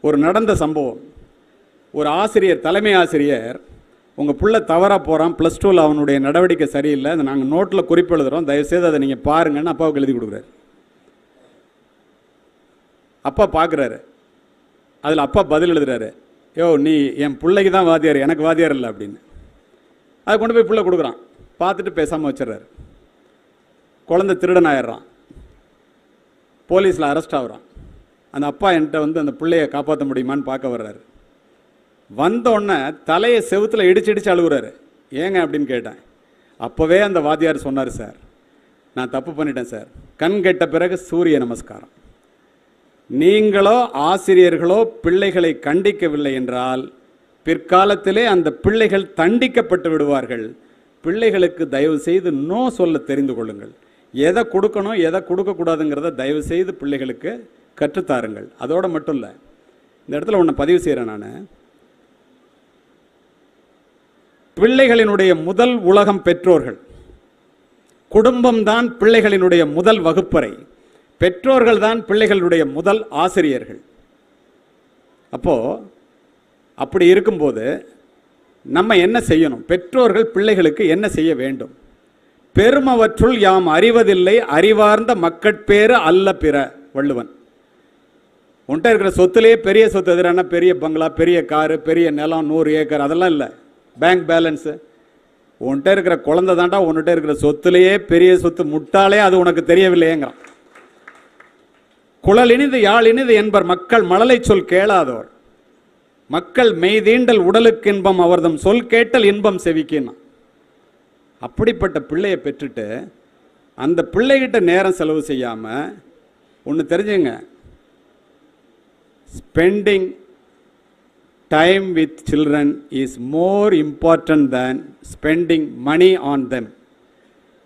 ஒரு நடந்த சம்பவம். ஒரு ஆசிரியர், தலைமை ஆசிரியர், உங்கள் பிள்ளை தவறாக போகிறான், +2ல் அவனுடைய நடவடிக்கை சரியில்லை, அதை நாங்கள் நோட்டில் குறிப்பு எழுதுகிறோம், தயவுசெய்து அதை நீங்கள் பாருங்கன்னு அப்பாவுக்கு எழுதி கொடுக்குறாரு. அப்பா பார்க்குறாரு, அதில் அப்பா பதில் எழுதுறாரு, யோ நீ என் பிள்ளைக்கு தான் வாத்தியார், எனக்கு வாத்தியார் இல்லை அப்படின்னு. அதை கொண்டு போய் பிள்ளை கொடுக்குறான். பார்த்துட்டு பேசாமல் வச்சிடறாரு. குழந்தை திருடன் ஆயிடுறான், போலீஸில் அரெஸ்ட் ஆகுறான். அந்த அப்பா என்கிட்ட அந்த பிள்ளையை காப்பாற்ற முடியுமான்னு பார்க்க வர்றாரு. வந்தோடனே தலையை செவுத்தில் இடிச்சு அழுகுறாரு. ஏங்க அப்படின்னு கேட்டேன். அப்போவே அந்த வாத்தியார் சொன்னார், சார் நான் தப்பு பண்ணிட்டேன் சார், கண் கெட்ட பிறகு சூரிய நமஸ்காரம். நீங்களோ ஆசிரியர்களோ பிள்ளைகளை கண்டிக்கவில்லை என்றால் பிற்காலத்திலே அந்த பிள்ளைகள் தண்டிக்கப்பட்டு விடுவார்கள். பிள்ளைகளுக்கு தயவு செய்து நோ சொல்ல தெரிந்து கொள்ளுங்கள். எதை கொடுக்கணும் எதை கொடுக்கக்கூடாதுங்கிறத தயவு செய்து பிள்ளைகளுக்கு கற்றுத்தாருங்கள். அதோடு மட்டும் இல்லை, இந்த இடத்துல ஒன்று பதிவு செய்கிறேன். நான் பிள்ளைகளினுடைய முதல் உலகம் பெற்றோர்கள். குடும்பம்தான் பிள்ளைகளினுடைய முதல் வகுப்பறை. பெற்றோர்கள் தான் பிள்ளைகளுடைய முதல் ஆசிரியர்கள். அப்படி இருக்கும்போது நம்ம என்ன செய்யணும்? பெற்றோர்கள் பிள்ளைகளுக்கு என்ன செய்ய வேண்டும்? பெருமவற்றுள் யாம் அறிவதில்லை, அறிவார்ந்த மக்கட்பேறு அல்ல பிற. வள்ளுவன். உன்கிட்ட இருக்கிற சொத்துலேயே பெரிய சொத்து எதிரான பெரிய பங்களா, பெரிய காரு, பெரிய நிலம், 100 ஏக்கர், அதெல்லாம் இல்லை. Bank balance. உன்கிட்ட இருக்கிற குழந்தை தாண்டா உன்கிட்ட இருக்கிற சொத்துலேயே பெரிய சொத்து. முட்டாளே அது உனக்கு தெரியவில்லையேங்கிறான். குழல் இனிது யாழ் இனிது என்பர் மக்கள் மழலை சொல் கேளாதோர். மக்கள் மெய்தீண்டல் உடலுக்கு இன்பம் அவர்தம் சொல் கேட்டல் இன்பம் செவிக்கின்னா. அப்படிப்பட்ட பிள்ளையை பெற்றுட்டு அந்த பிள்ளைகிட்ட நேரம் செலவு செய்யாமல் ஒன்று தெரிஞ்சுங்க, spending time with children is more important than spending money on them.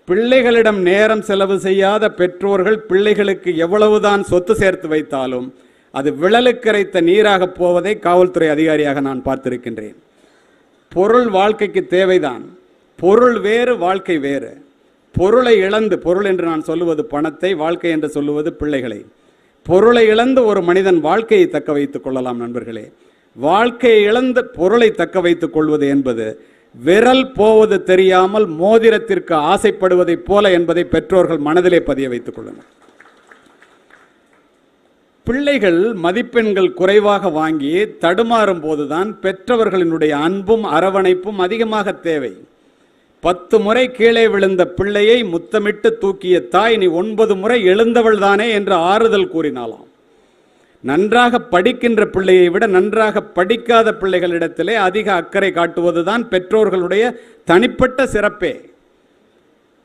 பிள்ளைகளிடம் நேரம் செலவு செய்யாத பெற்றோர்கள் பிள்ளைகளுக்கு எவ்வளவுதான் சொத்து சேர்த்து வைத்தாலும் அது விழலுக்கரைத்த நீராக போவதை காவல்துறை அதிகாரியாக நான் பார்த்திருக்கின்றேன். பொருள் வாழ்க்கைக்கு தேவைதான். பொருள் வேறு, வாழ்க்கை வேறு. பொருளை இழந்து, பொருள் என்று நான் சொல்லுவது பணத்தை, வாழ்க்கை என்று சொல்லுவது பிள்ளைகளை. பொருளை இழந்து ஒரு மனிதன் வாழ்க்கையை தக்க வைத்துக் கொள்ளலாம் நண்பர்களே. வாழ்க்கையை இழந்து பொருளை தக்க வைத்துக் கொள்வது என்பது விரல் போவது தெரியாமல் மோதிரத்திற்கு ஆசைப்படுவதைப் போல என்பதை பெற்றோர்கள் மனதிலே பதிய வைத்துக் கொள்ளுங்கள். பிள்ளைகள் மதிப்பெண்கள் குறைவாக வாங்கி தடுமாறும் போதுதான் பெற்றவர்களினுடைய அன்பும் அரவணைப்பும் அதிகமாக தேவை. 10 முறை கீழே விழுந்த பிள்ளையை முத்தமிட்டு தூக்கிய தாய் நீ 9 முறை எழுந்தவள் தானே என்று ஆறுதல் கூறினாலாம். நன்றாக படிக்கின்ற பிள்ளையை விட நன்றாக படிக்காத பிள்ளைகளிடத்திலே அதிக அக்கறை காட்டுவதுதான் பெற்றோர்களுடைய தனிப்பட்ட சிறப்பே.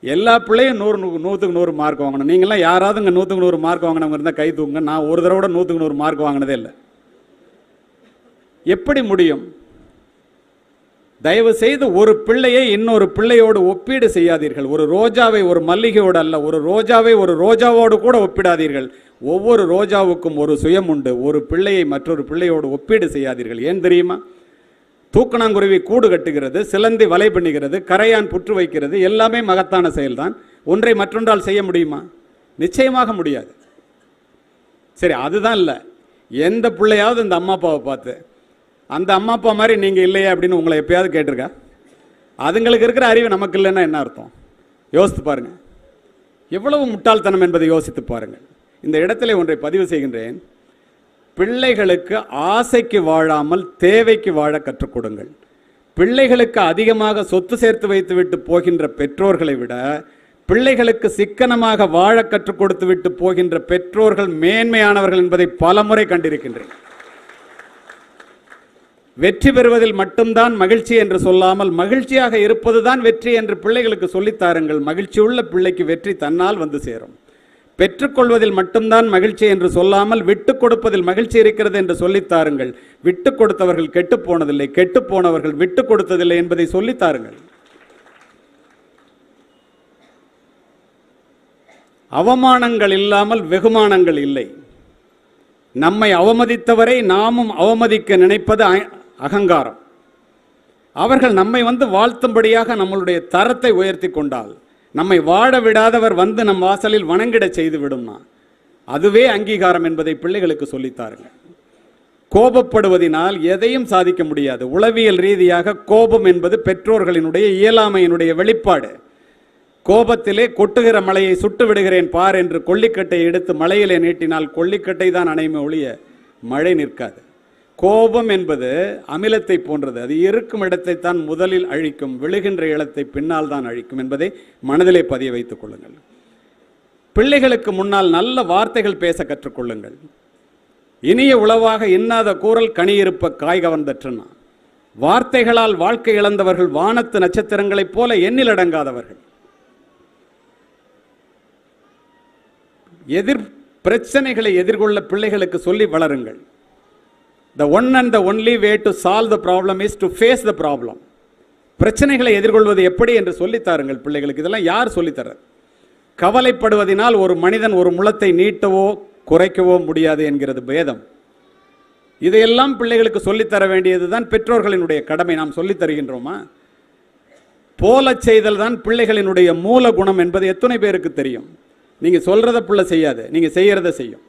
எல்லா பிள்ளையும் 100க்கு 100 மார்க் வாங்கணும். நீங்களாம் யாராவது இங்கே 100க்கு 100 மார்க் வாங்கினவங்க இருந்தால் கை தூங்க. நான் ஒரு தடவை 100க்கு 100 மார்க் வாங்கினதே இல்லை. எப்படி முடியும்? தயவு செய்து ஒரு பிள்ளையை இன்னொரு பிள்ளையோடு ஒப்பீடு செய்யாதீர்கள். ஒரு ரோஜாவை ஒரு மல்லிகையோடு அல்ல, ஒரு ரோஜாவை ஒரு ரோஜாவோடு கூட ஒப்பிடாதீர்கள். ஒவ்வொரு ரோஜாவுக்கும் ஒரு சுயம் உண்டு. ஒரு பிள்ளையை மற்றொரு பிள்ளையோடு ஒப்பீடு செய்யாதீர்கள். ஏன் தெரியுமா? தூக்கணாங்குருவி கூடு கட்டுகிறது, சிலந்தி வலை பண்ணுகிறது, கரையான் புற்று வைக்கிறது, எல்லாமே மகத்தான செயல்தான். ஒன்றை மற்றொன்றால் செய்ய முடியுமா? நிச்சயமாக முடியாது. சரி, அதுதான் இல்லை. எந்த பிள்ளையாவது இந்த அம்மா அப்பாவை பார்த்து அந்த அம்மா அப்பா மாதிரி நீங்கள் இல்லையே அப்படின்னு உங்களை எப்பயாவது கேட்டிருக்கா? அதுங்களுக்கு இருக்கிற அறிவு நமக்கு இல்லைன்னா என்ன அர்த்தம்? யோசித்து பாருங்கள். எவ்வளவு முட்டாள்தனம் என்பதை யோசித்து பாருங்கள். இந்த இடத்துல ஒன்றை பதிவு செய்கின்றேன். பிள்ளைகளுக்கு ஆசைக்கு வாழாமல் தேவைக்கு வாழ கற்றுக் கொடுங்கள். பிள்ளைகளுக்கு அதிகமாக சொத்து சேர்த்து வைத்துவிட்டு போகின்ற பெற்றோர்களை விட பிள்ளைகளுக்கு சிக்கனமாக வாழ கற்றுக் கொடுத்து விட்டு போகின்ற பெற்றோர்கள் மேன்மையானவர்கள் என்பதை பலமுறை கண்டிருக்கின்றேன். வெற்றி பெறுவதில் மட்டும்தான் மகிழ்ச்சி என்று சொல்லாமல் மகிழ்ச்சியாக இருப்பதுதான் வெற்றி என்று பிள்ளைகளுக்கு சொல்லித்தாருங்கள். மகிழ்ச்சியுள்ள பிள்ளைக்கு வெற்றி தன்னால் வந்து சேரும். பெற்றுக்கொள்வதில் மட்டும்தான் மகிழ்ச்சி என்று சொல்லாமல் விட்டு கொடுப்பதில் மகிழ்ச்சி இருக்கிறது என்று சொல்லித்தாருங்கள். விட்டு கொடுத்தவர்கள் கெட்டு போனதில்லை, கெட்டு போனவர்கள் விட்டு கொடுத்ததில்லை என்பதை சொல்லித்தாருங்கள். அவமானங்கள் இல்லாமல் வெகுமானங்கள் இல்லை. நம்மை அவமதித்தவரை நாமும் அவமதிக்க நினைப்பது அகங்காரம். அவர்கள் நம்மை வாழ்த்தும்படியாக நம்மளுடைய தரத்தை உயர்த்தி கொண்டால், நம்மை வாழ விடாதவர் நம் வாசலில் வணங்கிட செய்து விடும்னா அதுவே அங்கீகாரம் என்பதை பிள்ளைகளுக்கு சொல்லித்தாருங்க. கோபப்படுவதினால் எதையும் சாதிக்க முடியாது. உளவியல் ரீதியாக கோபம் என்பது பெற்றோர்களினுடைய இயலாமையினுடைய வெளிப்பாடு. கோபத்திலே கொட்டுகிற மலையை சுட்டு விடுகிறேன் பார் என்று கொல்லிக்கட்டை எடுத்து மலையிலே நீட்டினால் கொல்லிக்கட்டை தான் அணையுமே ஒழிய மழை நிற்காது. கோபம் என்பது அமிலத்தை போன்றது. அது இருக்கும் இடத்தை தான் முதலில் அழிக்கும், விழுகின்ற இடத்தை பின்னால் தான் அழிக்கும் என்பதை மனதிலே பதிய வைத்துக் கொள்ளுங்கள். பிள்ளைகளுக்கு முன்னால் நல்ல வார்த்தைகள் பேச கற்றுக்கொள்ளுங்கள். இனிய உளவாக இன்னாத கூறல் கனியிருப்ப காய் கவர்ந்தற்றனா. வார்த்தைகளால் வாழ்க்கை இழந்தவர்கள் வானத்து நட்சத்திரங்களைப் போல எண்ணிலடங்காதவர்கள். பிரச்சனைகளை எதிர்கொள்ள பிள்ளைகளுக்கு சொல்லி வளருங்கள். The one and the only way to solve the problem is to face the problem. பிரச்சனைகளை எதிர்கொள்வது எப்படி என்று சொல்லித்தாருங்கள் பிள்ளைகளுக்கு. இதெல்லாம் யார் சொல்லித்தரது? கவலைப்படுவதனால் ஒரு மனிதன் ஒரு முளத்தை நீட்டவோ குறைக்கவோ முடியாது என்கிறது வேதம். இதையெல்லாம் பிள்ளைகளுக்கு சொல்லித்தர வேண்டியதுதான் பெற்றோர்களினுடைய கடமை. நாம் சொல்லித் தருகின்றோமா? போல செய்தல் தான் பிள்ளைகளினுடைய மூல குணம் என்பது எத்தனை பேருக்கு தெரியும்? நீங்கள் சொல்கிறத பிள்ளை செய்யாது, நீங்கள் செய்கிறத செய்யும்.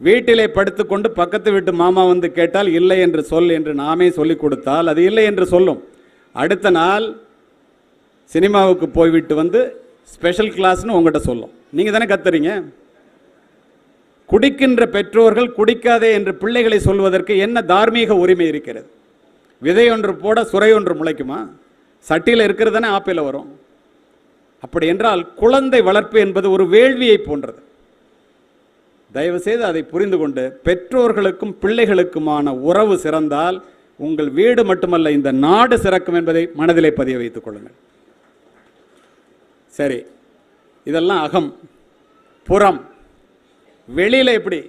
வீட்டிலே படுத்துக்கொண்டு பக்கத்து வீட்டு மாமா வந்து கேட்டால் இல்லை என்று சொல் என்று நாமே சொல்லிக் கொடுத்தால் அது இல்லை என்று சொல்லும். அடுத்த நாள் சினிமாவுக்கு போய்விட்டு வந்து ஸ்பெஷல் கிளாஸ்னு உங்கள்கிட்ட சொல்லும். நீங்கள் தானே கத்துறீங்க. குடிக்கின்ற பெற்றோர்கள் குடிக்காதே என்று பிள்ளைகளை சொல்வதற்கு என்ன தார்மீக உரிமை இருக்கிறது? விதை ஒன்று போட சுரை ஒன்று முளைக்குமா? சட்டியில் இருக்கிறது தானே ஆப்பில் வரும். அப்படி என்றால் குழந்தை வளர்ப்பு என்பது ஒரு வேள்வியை போன்றது. தயவுசெய்து அதை புரிந்து கொண்டு பெற்றோர்களுக்கும் பிள்ளைகளுக்குமான உறவு சிறந்தால் உங்கள் வீடு மட்டுமல்ல இந்த நாடு சிறக்கும் என்பதை மனதிலே பதிய வைத்துக் கொள்ளுங்கள். சரி, இதெல்லாம் அகம். புறம், வெளியில் எப்படி?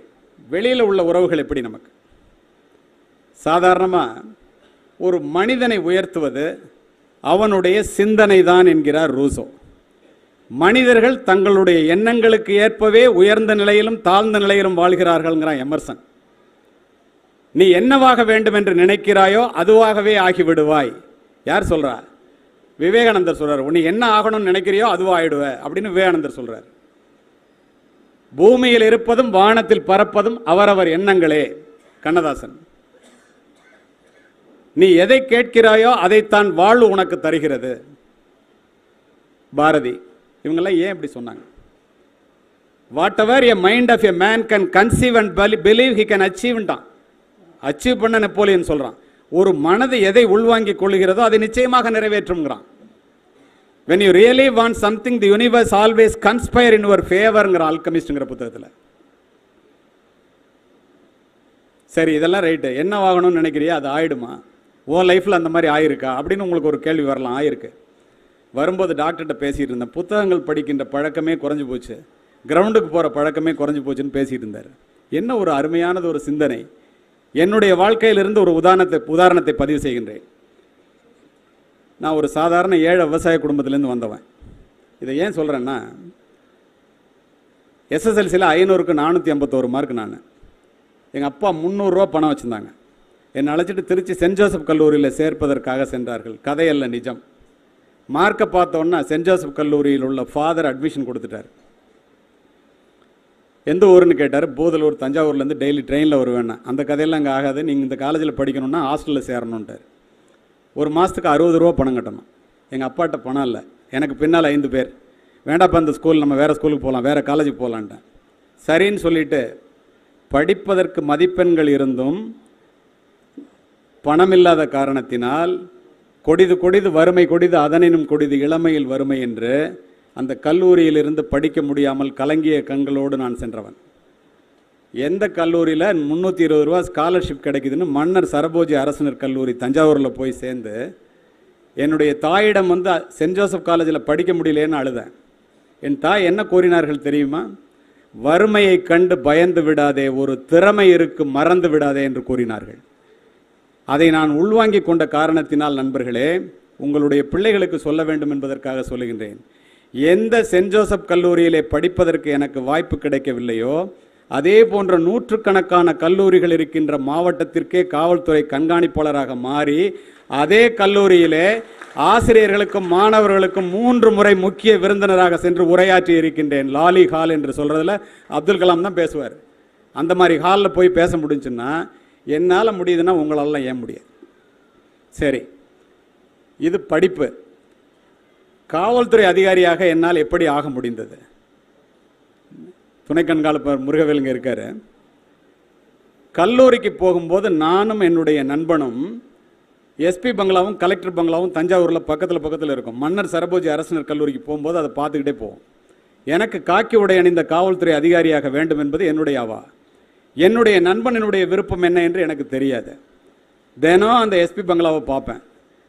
வெளியில் உள்ள உறவுகள் எப்படி? நமக்கு சாதாரணமாக ஒரு மனிதனை உயர்த்துவது அவனுடைய சிந்தனை தான் என்கிறார் ரூசோ. மனிதர்கள் தங்களுடைய எண்ணங்களுக்கு ஏற்பவே உயர்ந்த நிலையிலும் தாழ்ந்த நிலையிலும் வாழ்கிறார்கள்ங்கிறான் எமர்சன். நீ என்னவாக வேண்டும் என்று நினைக்கிறாயோ அதுவாகவே ஆகிவிடுவாய். யார் சொல்றா? விவேகானந்தர் சொல்றார். நீ என்ன ஆகணும்னு நினைக்கிறியோ அதுவா ஆயிடுவ அப்படின்னு விவேகானந்தர் சொல்றார். பூமியில் இருப்பதும் வானத்தில் பறப்பதும் அவரவர் எண்ணங்களே. கண்ணதாசன். நீ எதை கேட்கிறாயோ அதைத்தான் வாழ்வு உனக்கு தருகிறது. பாரதி. இவங்கெல்லாம் ஏன் இப்படி சொன்னாங்க? Whatever a mind of a man can conceive and believe he can அச்சீவ்ன்றான். அச்சீவ் பண்ண நெப்போலியன் சொல்றான். ஒரு மனது எதை உள்வாங்கிக் கொள்கிறதோ அதை நிச்சயமாக நிறைவேற்றும்ங்கிறான். when you really want something the universe always conspire in your favorங்கிற ஆல்கமிஸ்ட்ங்கிற புத்தகத்தில். சரி, இதெல்லாம் ரைட்டு. என்ன ஆகணும்னு நினைக்கிறியா அது ஆயிடுமா? ஓ லைஃப்பில் அந்த மாதிரி ஆயிருக்கா அப்படின்னு உங்களுக்கு ஒரு கேள்வி வரலாம். ஆயிருக்கு. வரும்போது டாக்டர்கிட்ட பேசிகிட்டு இருந்தேன். புத்தகங்கள் படிக்கின்ற பழக்கமே குறைஞ்சி போச்சு, கிரவுண்டுக்கு போகிற பழக்கமே குறைஞ்சி போச்சுன்னு பேசிகிட்டு இருந்தார். என்ன ஒரு அருமையானது ஒரு சிந்தனை. என்னுடைய வாழ்க்கையிலிருந்து ஒரு உதாரணத்தை பதிவு செய்கின்றேன். நான் ஒரு சாதாரண ஏழை விவசாய குடும்பத்திலேருந்து வந்தவன். இதை ஏன் சொல்கிறேன்னா, எஸ்எஸ்எல்சியில் 500க்கு 451 மார்க். நான் எங்கள் அப்பா 300 ரூபா பணம் வச்சுருந்தாங்க. என்னை அழைச்சிட்டு திருச்சி சென்ட் ஜோசப் கல்லூரியில் சேர்ப்பதற்காக சென்றார்கள். கதையல்ல நிஜம். மார்க்கை பார்த்தோன்னா சென்ட் ஜோசப் கல்லூரியில் உள்ள ஃபாதர் அட்மிஷன் கொடுத்துட்டார். எந்த ஊருன்னு கேட்டார். போதலூர், தஞ்சாவூர்லேருந்து டெய்லி ட்ரெயினில் வருவேன்னா. அந்த கதையெல்லாம் அங்கே ஆகாது, நீங்கள் இந்த காலேஜில் படிக்கணும்னா ஹாஸ்டலில் சேரணுன்ட்டார். ஒரு மாதத்துக்கு 60 ரூபா பணம் கட்டணும். எங்கள் அப்பாட்ட பணம் இல்லை. எனக்கு பின்னால் 5 பேர். வேண்டாப்பா இந்த ஸ்கூல், நம்ம வேறு ஸ்கூலுக்கு போகலாம், வேறு காலேஜுக்கு போகலான்ட்டேன். சரின்னு சொல்லிவிட்டு படிப்பதற்கு மதிப்பெண்கள் இருந்தும் பணம் இல்லாத காரணத்தினால் கொடிது கொடிது வறுமை கொடிது அதனினும் கொடிது இளமையில் வறுமை என்று அந்த கல்லூரியிலிருந்து படிக்க முடியாமல் கலங்கிய கண்களோடு நான் சென்றவன். எந்த கல்லூரியில் 320 ரூபா ஸ்காலர்ஷிப் கிடைக்குதுன்னு மன்னர் சரபோஜி அரசினர் கல்லூரி தஞ்சாவூரில் போய் சேர்ந்து என்னுடைய தாயிடம் வந்து சென்ட் ஜோசப் காலேஜில் படிக்க முடியலேன்னு அழுதேன். என் தாய் என்ன கூறினார்கள் தெரியுமா? வறுமையை கண்டு பயந்து விடாதே, ஒரு திறமை இருக்கு மறந்து விடாதே என்று கூறினார்கள். அதை நான் உள்வாங்கிக் கொண்ட காரணத்தினால் நண்பர்களே, உங்களுடைய பிள்ளைகளுக்கு சொல்ல வேண்டும் என்பதற்காக சொல்லுகின்றேன். எந்த சென்ட் ஜோசப் கல்லூரியிலே படிப்பதற்கு எனக்கு வாய்ப்பு கிடைக்கவில்லையோ அதே போன்ற நூற்றுக்கணக்கான கல்லூரிகள் இருக்கின்ற மாவட்டத்திற்கே காவல்துறை கண்காணிப்பாளராக மாறி அதே கல்லூரியிலே ஆசிரியர்களுக்கும் மாணவர்களுக்கும் 3 முறை முக்கிய விருந்தினராக சென்று உரையாற்றி இருக்கின்றேன். லாலி ஹால் என்று சொல்கிறதுல அப்துல் கலாம் தான் பேசுவார். அந்த மாதிரி ஹாலில் போய் பேச முடிஞ்சுன்னா என்னால் முடியுதுன்னா உங்களால் ஏன் முடியாது? சரி, இது படிப்பு. காவல்துறை அதிகாரியாக என்னால் எப்படி ஆக முடிந்தது? துணை கண்காணிப்பாளர் முருகவேலுங்க இருக்காரு. கல்லூரிக்கு போகும்போது நானும் என்னுடைய நண்பனும் எஸ்பி பங்களாவும் கலெக்டர் பங்களாவும் தஞ்சாவூரில் பக்கத்தில் இருக்கும். மன்னர் சரபோஜி அரசினர் கல்லூரிக்கு போகும்போது அதை பார்த்துக்கிட்டே போவோம். எனக்கு காக்கி உடை அணிந்த காவல்துறை அதிகாரியாக வேண்டும் என்பது என்னுடைய ஆவா. என்னுடைய நண்பனுடைய விருப்பம் என்ன என்று எனக்கு தெரியாது. தினம் அந்த எஸ்பி பங்களாவை பார்ப்பேன்.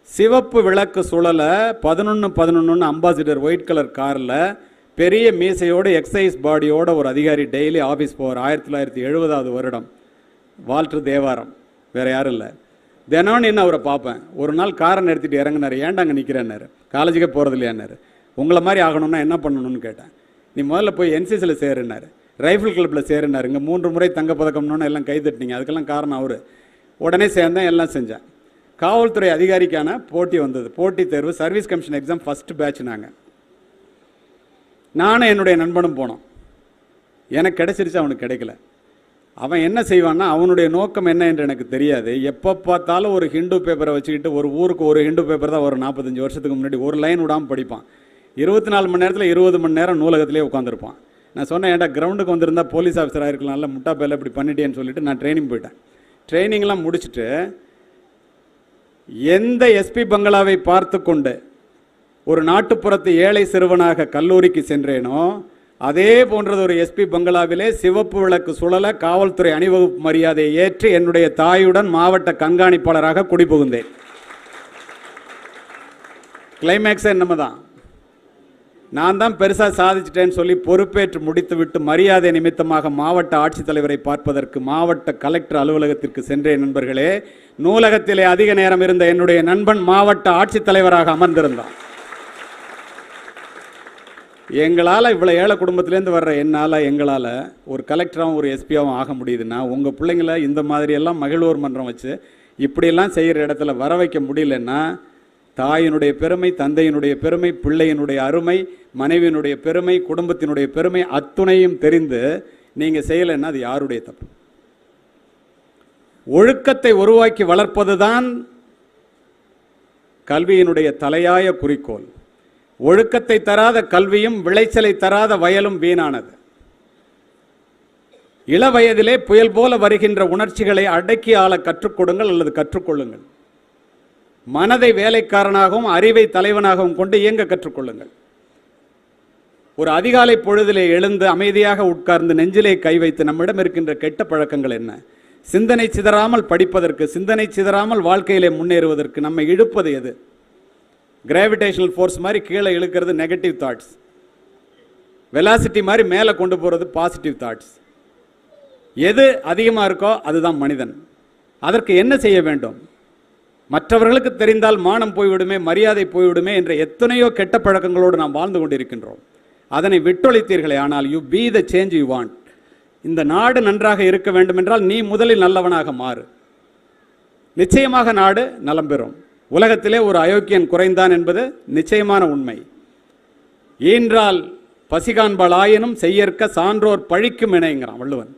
சிவப்பு விளக்கு சுழல 11-11 அம்பாசிடர் ஒயிட் கலர் காரில் பெரிய மீசையோடு எக்ஸசைஸ் பாடியோட ஒரு அதிகாரி டெய்லி ஆஃபீஸ் போவார். 1970 வருடம், வால்டர் தேவாரம், வேறு யாரும் இல்லை. தினம் நின்று அவரை பார்ப்பேன். ஒரு நாள் காரை நிறுத்திட்டு இறங்கினார். ஏன்டா அங்கே நிற்கிறேன்னாரு. காலேஜுக்கே போகிறது இல்லையான்னாரு. உங்களை மாதிரி ஆகணும்னா என்ன பண்ணணும்னு கேட்டேன். நீ முதல்ல போய் என்சிசியில் சேருனார், ரைஃபிள் கிளப்பில் சேருனார். இங்கே 3 முறை தங்கப்பதக்கம்னு எல்லாம் கை தட்டினீங்க, அதுக்கெல்லாம் காரணம் அவர். உடனே சேர்ந்தேன், எல்லாம் செஞ்சேன். காவல்துறை அதிகாரிக்கான போட்டி வந்தது. போட்டி தேர்வு, service commission exam first batch. நானும் என்னுடைய நண்பனும் போனோம். எனக்கு கிடைச்சிருச்சு, அவனுக்கு கிடைக்கல. அவன் என்ன செய்வான்னா, அவனுடைய நோக்கம் என்ன என்று எனக்கு தெரியாது. எப்போ பார்த்தாலும் ஒரு ஹிந்து பேப்பரை வச்சுக்கிட்டு, ஒரு ஊருக்கு ஒரு ஹிந்து பேப்பர் தான் ஒரு 45 வருஷத்துக்கு முன்னாடி ஒரு லைன் விடாமல் படிப்பான். 24 மணி நேரத்தில் 20 மணி நேரம் நூலகத்திலே உட்காந்துருப்பான். நான் சொன்னேன், ஏன்டா கிரவுண்டுக்கு வந்திருந்தா போலீஸ் ஆஃபீஸராக இருக்கலாம், இல்லை முட்டா பேரில் இப்படி பண்ணிட்டேன்னு சொல்லிட்டு நான் ட்ரைனிங் போயிட்டேன். ட்ரைனிங்லாம் முடிச்சுட்டு எந்த எஸ்பி பங்களாவை பார்த்து கொண்டு ஒரு நாட்டுப்புறத்து ஏழை சிறுவனாக கல்லூரிக்கு சென்றேனோ, அதே போன்றது ஒரு எஸ்பி பங்களாவிலே சிவப்பு விளக்கு சுழல காவல்துறை அணிவகுப்பு மரியாதையை ஏற்று என்னுடைய தாயுடன் மாவட்ட கண்காணிப்பாளராக குடிபுகுந்தேன். கிளைமேக்ஸ் என்னமோ தான், நான் தான் பெருசாக சாதிச்சிட்டேன்னு சொல்லி பொறுப்பேற்று முடித்துவிட்டு மரியாதை நிமித்தமாக மாவட்ட ஆட்சித்தலைவரை பார்ப்பதற்கு மாவட்ட கலெக்டர் அலுவலகத்திற்கு சென்றேன். நண்பர்களே, நூலகத்திலே அதிக நேரம் இருந்த என்னுடைய நண்பன் மாவட்ட ஆட்சித்தலைவராக அமர்ந்திருந்தான். எங்களால் இவ்வளோ ஏழை குடும்பத்திலேருந்து வர்ற எங்களால் ஒரு கலெக்டராகவும் ஒரு எஸ்பியாகவும் ஆக முடியுதுன்னா, உங்கள் பிள்ளைங்களை இந்த மாதிரியெல்லாம் மகிழ்வோர் மன்றம் வச்சு இப்படியெல்லாம் செய்கிற இடத்துல வர வைக்க முடியலன்னா, தாயினுடைய பெருமை, தந்தையினுடைய பெருமை, பிள்ளையினுடைய அருமை, மனைவியினுடைய பெருமை, குடும்பத்தினுடைய பெருமை அத்துணையும் தெரிந்து நீங்கள் செய்யலைன்னா அது யாருடைய தப்பு? ஒழுக்கத்தை உருவாக்கி வளர்ப்பது தான் கல்வியினுடைய தலையாய குறிக்கோள். ஒழுக்கத்தை தராத கல்வியும் விளைச்சலை தராத வயலும் வீணானது. இள வயதிலே புயல் போல வருகின்ற உணர்ச்சிகளை அடக்கி ஆள கற்றுக் கொடுங்கள் அல்லது கற்றுக்கொள்ளுங்கள். மனதை வேலைக்காரனாகவும் அறிவை தலைவனாகவும் கொண்டு இயங்க கற்றுக்கொள்ளுங்கள். ஒரு அதிகாலை பொழுதிலே எழுந்து அமைதியாக உட்கார்ந்து நெஞ்சிலே கை வைத்து நம்மிடம் இருக்கின்ற கெட்ட பழக்கங்கள் என்ன? சிந்தனை சிதறாமல் படிப்பதற்கு, சிந்தனை சிதறாமல் வாழ்க்கையிலே முன்னேறுவதற்கு நம்மை இழுப்பது எது? கிராவிடேஷனல் ஃபோர்ஸ் மாதிரி கீழே இழுக்கிறது நெகட்டிவ் தாட்ஸ், வெலாசிட்டி மாதிரி மேலே கொண்டு போகிறது பாசிட்டிவ் தாட்ஸ். எது அதிகமாக இருக்கோ அதுதான் மனிதன். அதற்கு என்ன செய்ய வேண்டும்? மற்றவர்களுக்கு தெரிந்தால் மானம் போய்விடுமே, மரியாதை போய்விடுமே என்ற எத்தனையோ கெட்ட பழக்கங்களோடு நாம் வாழ்ந்து கொண்டிருக்கின்றோம். அதனை விட்டொழித்தீர்களே. ஆனால் you be the change you want. இந்த நாடு நன்றாக இருக்க வேண்டும் என்றால் நீ முதலில் நல்லவனாக மாறு. நிச்சயமாக நாடு நலம் பெறும். உலகத்திலே ஒரு அயோக்கியன் குறைந்தான் என்பது நிச்சயமான உண்மை. ஈன்றால் பசிகாண்பால் ஆயினும் செய்யற்க சான்றோர் பழிக்கும் இணைங்கிறான் வள்ளுவன்.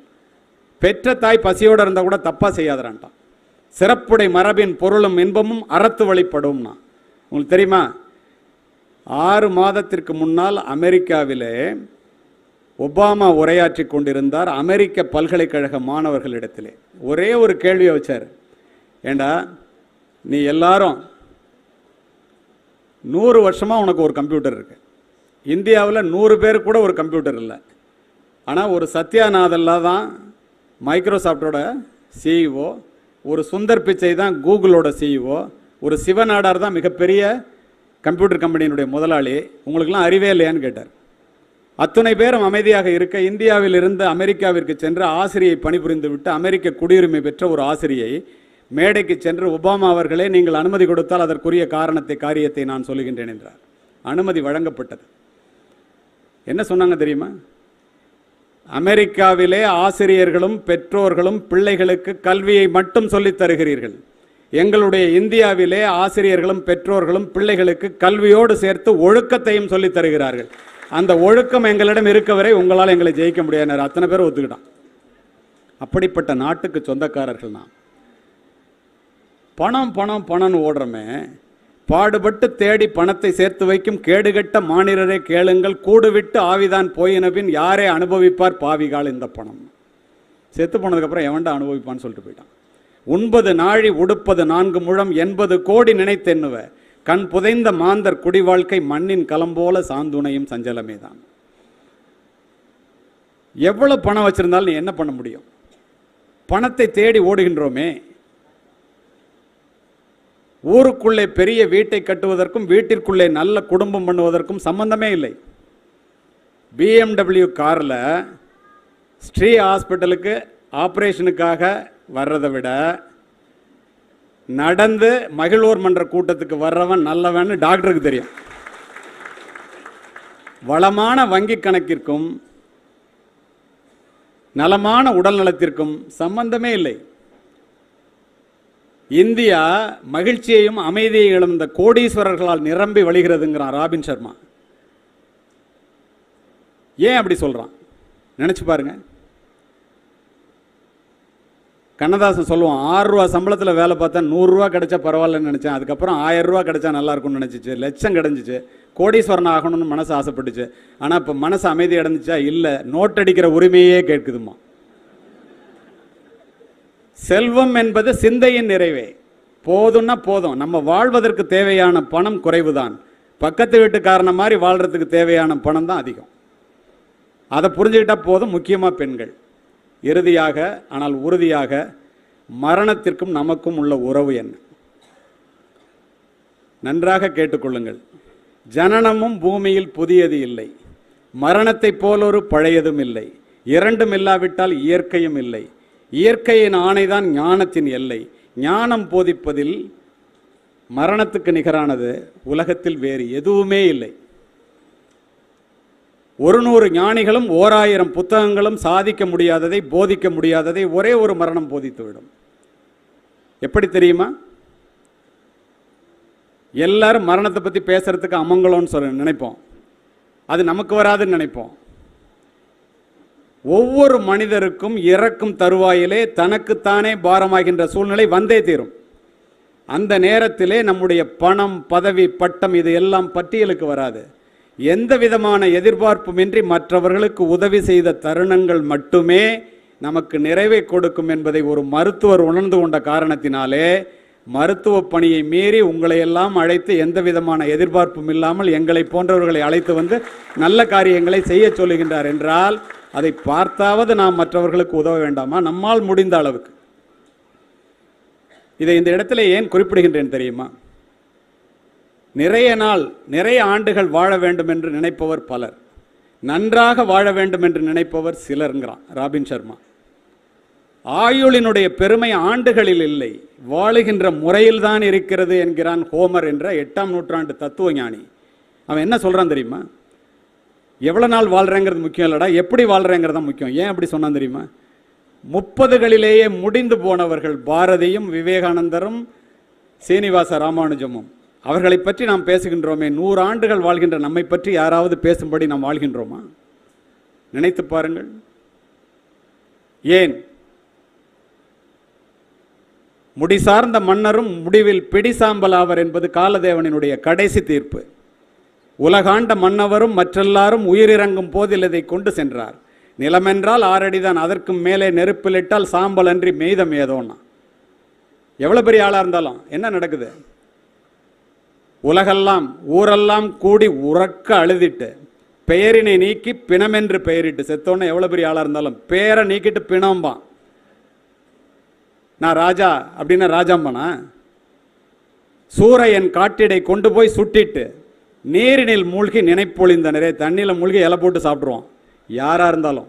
பெற்ற தாய் பசியோடு இருந்தால் கூட தப்பா செய்யாதரான்ட்டான். சிறப்புடை மரபின் பொருளும் இன்பமும் அறத்து வழிபடும்னா. உங்களுக்கு தெரியுமா, 6 மாதத்திற்கு முன்னால் அமெரிக்காவிலே ஒபாமா உரையாற்றி கொண்டிருந்தார். அமெரிக்க பல்கலைக்கழக மாணவர்களிடத்திலே ஒரே ஒரு கேள்வியை வச்சார். ஏண்டா, நீ எல்லாரும் 100 வருஷமாக உனக்கு ஒரு கம்ப்யூட்டர் இருக்கு. இந்தியாவில் 100 பேர் கூட ஒரு கம்ப்யூட்டர் இல்லை. ஆனால் ஒரு சத்யா நாதல்லா தான் மைக்ரோசாஃப்டோட சிஇஓ, ஒரு சுந்தர் பிச்சை தான் கூகுளோட சிஇஓ, ஒரு சிவநாடார் தான் மிகப்பெரிய கம்ப்யூட்டர் கம்பெனியினுடைய முதலாளி. உங்களுக்கெல்லாம் அறிவே இல்லையான்னு கேட்டார். அத்தனை பேரும் அமைதியாக இருக்க இந்தியாவில் இருந்து அமெரிக்காவிற்கு சென்று ஆசிரியை பணிபுரிந்து விட்டு அமெரிக்க குடியுரிமை பெற்ற ஒரு ஆசிரியை மேடைக்கு சென்று, ஒபாமா அவர்களே, நீங்கள் அனுமதி கொடுத்தால் அதற்குரிய காரியத்தை நான் சொல்லுகின்றேன் என்றார். அனுமதி வழங்கப்பட்டது. என்ன சொன்னாங்க தெரியுமா? அமெரிக்காவிலே ஆசிரியர்களும் பெற்றோர்களும் பிள்ளைகளுக்கு கல்வியை மட்டும் சொல்லித் தருகிறீர்கள். எங்களுடைய இந்தியாவிலே ஆசிரியர்களும் பெற்றோர்களும் பிள்ளைகளுக்கு கல்வியோடு சேர்த்து ஒழுக்கத்தையும் சொல்லித் தருகிறார்கள். அந்த ஒழுக்கம் எங்களிடம் இருக்கவரை உங்களால் எங்களை ஜெயிக்க முடியாது. அத்தனை பேர் ஒத்துக்கிட்டான். அப்படிப்பட்ட நாட்டுக்கு சொந்தக்காரர்கள் நாம். பணம் பணம் பணம்னு ஓடுறமே, பாடுபட்டு தேடி பணத்தை சேர்த்து வைக்கும் கேடுகட்ட மானிடரே கேளுங்கள், கூடுவிட்டு ஆவிதான் போயினபின் யாரே அனுபவிப்பார் பாவிகால் இந்த பணம். செத்து போனதுக்கப்புறம் எவன்டா அனுபவிப்பான்னு சொல்லிட்டு போயிட்டான். 9 நாழி உடுப்பது 4 முழம் 80 கோடி நினைத்தென்னுவ கண் புதைந்த மாந்தர் குடி வாழ்க்கை மண்ணின் களம்போல சாந்துணையும் சஞ்சலமே தான். எவ்வளவு பணம் வச்சிருந்தாலும் நீ என்ன பண்ண முடியும்? பணத்தை தேடி ஓடுகின்றோமே. ஊருக்குள்ளே பெரிய வீட்டை கட்டுவதற்கும் வீட்டிற்குள்ளே நல்ல குடும்பம் பண்ணுவதற்கும் சம்பந்தமே இல்லை. BMW காரில் ஸ்ரீ ஹாஸ்பிட்டலுக்கு ஆப்ரேஷனுக்காக வர்றதை விட நடந்து மகிழ்வோர் மன்ற கூட்டத்துக்கு வர்றவன் நல்லவன் டாக்டருக்கு தெரியும். வளமான வங்கி கணக்கிற்கும் நலமான உடல் நலத்திற்கும் சம்பந்தமே இல்லை. இந்தியா மகிழ்ச்சியையும் அமைதியை இழந்த கோடீஸ்வரர்களால் நிரம்பி வழிகிறதுங்கிறான் ராபின் சர்மா. ஏன் அப்படி சொல்றான் நினைச்சு பாருங்க. கண்ணதாசன் சொல்லுவான், 6 ரூபா சம்பளத்தில் வேலை பார்த்தா 100 ரூபா கிடைச்சா பரவாயில்லன்னு நினச்சேன், அதுக்கப்புறம் 1000 ரூபா கிடைச்சா நல்லா இருக்கும்னு நினச்சிச்சு, லட்சம் கிடைஞ்சிச்சு, கோடீஸ்வரன் ஆகணும்னு மனசு ஆசைப்பட்டுச்சு. ஆனால் இப்போ மனசு அமைதி அடைஞ்சிச்சா? இல்லை, நோட் அடிக்கிற உரிமையே கேட்குதுமா. செல்வம் என்பது சிந்தையின் நிறைவே. போதும்னா போதும், நம்ம வாழ்வதற்கு தேவையான பணம் குறைவுதான், பக்கத்து வீட்டுக்காரன மாதிரி வாழ்கிறதுக்கு தேவையான பணம் தான் அதிகம். அதை புரிஞ்சுக்கிட்டா போதும். முக்கியமாக பெண்கள். இறுதியாக ஆனால் உறுதியாக, மரணத்திற்கும் நமக்கும் உள்ள உறவு என்ன? நன்றாக கேட்டுக்கொள்ளுங்கள். ஜனனமும் பூமியில் புதியது இல்லை, மரணத்தைப் போலொரு பழையதும் இல்லை, இரண்டும் இல்லாவிட்டால் இயற்கையும் இல்லை, இயற்கையின் ஆணைதான் ஞானத்தின் எல்லை, ஞானம் போதிப்பதில் மரணத்துக்கு நிகரானது உலகத்தில் வேறு எதுவுமே இல்லை. 100 ஞானிகளும் 1000 புத்தகங்களும் சாதிக்க முடியாததை போதிக்க முடியாததை ஒரே ஒரு மரணம் போதித்துவிடும். எப்படி தெரியுமா? எல்லாரும் மரணத்தை பற்றி பேசுறதுக்கு அமங்கலம்னு சொல்ல நினைப்போம், அது நமக்கு வராதுன்னு நினைப்போம். ஒவ்வொரு மனிதருக்கும் இறக்கும் தருவாயிலே தனக்குத்தானே பாரமாகின்ற சூழ்நிலை வந்தே தீரும். அந்த நேரத்திலே நம்முடைய பணம், பதவி, பட்டம் இது எல்லாம் பட்டியலுக்கு வராது. எந்த விதமான எதிர்பார்ப்புமின்றி மற்றவர்களுக்கு உதவி செய்த தருணங்கள் மட்டுமே நமக்கு நிறைவை கொடுக்கும் என்பதை ஒரு மருத்துவர் உணர்ந்து கொண்ட காரணத்தினாலே மருத்துவ பணியை மீறி உங்களை எல்லாம் அழைத்து எந்த விதமான எதிர்பார்ப்பும் இல்லாமல் எங்களை போன்றவர்களை அழைத்து வந்து நல்ல காரியங்களை செய்ய சொல்லுகின்றார் என்றால் அதை பார்த்தாவது நாம் மற்றவர்களுக்கு உதவ வேண்டாமா? நம்மால் முடிந்த அளவுக்கு. இதை இந்த இடத்துல ஏன் குறிப்பிடுகின்றேன் தெரியுமா? நிறைய நாள், நிறைய ஆண்டுகள் வாழ வேண்டும் என்று நினைப்பவர் பலர், நன்றாக வாழ வேண்டும் என்று நினைப்பவர் சிலருங்கிறான் ராபின் சர்மா. ஆயுளினுடைய பெருமை ஆண்டுகளில் இல்லை, வாழுகின்ற முறையில்தான் இருக்கிறது என்கிறான் ஹோமர் என்ற 8ஆம் நூற்றாண்டு தத்துவ ஞானி. அவன் என்ன சொல்றான் தெரியுமா? எவ்வளோ நாள் வாழ்கிறேங்கிறது முக்கியம் இல்லடா, எப்படி வாழ்கிறேங்கிறது தான் முக்கியம். ஏன் அப்படி சொன்னான் தெரியுமா? 30களிலேயே முடிந்து போனவர்கள் பாரதியும் விவேகானந்தரும் சீனிவாச ராமானுஜமும், அவர்களை பற்றி நாம் பேசுகின்றோமே. 100 ஆண்டுகள் வாழ்கின்ற நம்மை பற்றி யாராவது பேசும்படி நாம் வாழ்கின்றோமா? நினைத்து பாருங்கள். ஏன்? முடி சார்ந்த மன்னரும் முடிவில் பிடிசாம்பலாவர் என்பது காலதேவனினுடைய கடைசி தீர்ப்பு. உலகாண்ட மன்னவரும் மற்றெல்லாரும் உயிரிறங்கும் போதில் இதை கொண்டு சென்றார். நிலமென்றால் 6 அடிதான், அதற்கும் மேலே நெருப்பிலிட்டால் சாம்பல் அன்றி மெய்தம் ஏதோன்னா. எவ்வளோ பெரிய ஆளாக இருந்தாலும் என்ன நடக்குது? உலகெல்லாம் ஊரெல்லாம் கூடி உறக்க அழுதிட்டு பெயரினை நீக்கி பிணமென்று பெயரிட்டு செத்தோன்னு எவ்வளோ பெரிய ஆளாக இருந்தாலும் பேரை நீக்கிட்டு பிணம்பான். நான் ராஜா அப்படின்னா ராஜாம்பானா? சூரியன் காட்டிடை கொண்டு போய் சுட்டிட்டு நீரினில் மூழ்கி நினைப்பொழிந்தனரே, தண்ணியில் மூழ்கி இலை போட்டு சாப்பிட்ருவோம் யாராக இருந்தாலும்.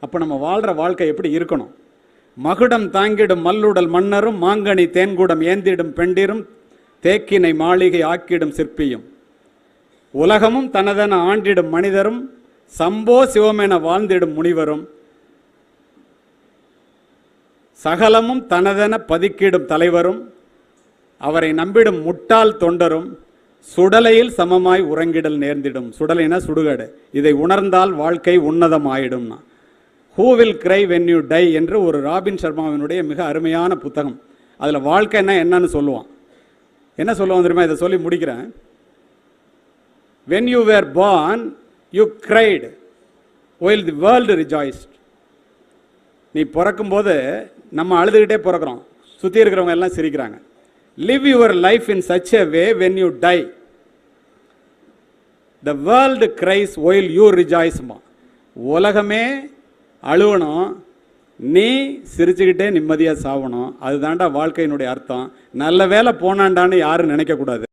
அப்போ நம்ம வாழ்கிற வாழ்க்கை எப்படி இருக்கணும்? மகுடம் தாங்கிடும் மல்லுடல் மன்னரும் மாங்கனி தேன்கூடம் ஏந்திடும் பெண்டிரும் தேக்கினை மாளிகை ஆக்கிடும் சிற்பியும் உலகமும் தனதென ஆண்டிடும் மனிதரும் சம்போ சிவமென வாழ்ந்திடும் முனிவரும் சகலமும் தனதென பதுக்கிடும் தலைவரும் அவரை நம்பிடும் முட்டாள் தொண்டரும் சுடலையில் சமமாய் உறங்கிடல் நேர்ந்திடும். சுடலைனா சுடுகாடு. இதை உணர்ந்தால் வாழ்க்கை உன்னதமாயிடும்னா. Who will cry when you die என்று ஒரு ராபின் சர்மாவினுடைய மிக அருமையான புத்தகம். அதில் வாழ்க்கைன்னா என்னன்னு சொல்லுவான். என்ன சொல்லுவான் தெரியுமா? இதை சொல்லி முடிக்கிறேன். When you were born, you cried while the world rejoiced. நீ பிறக்கும்போது நம்ம அழுதுகிட்டே பிறக்கிறோம், சுற்றி இருக்கிறவங்க எல்லாம் சிரிக்கிறாங்க. Live your life in such a way when you die. The world cries while you rejoice. உலகமே அழுவணும், நீ சிரிச்சுக்கிட்டே நிம்மதியாக சாவணும். அதுதான்டா வாழ்க்கையினுடைய அர்த்தம். நல்ல வேலை போனாண்டான்னு யாரும் நினைக்கக்கூடாது.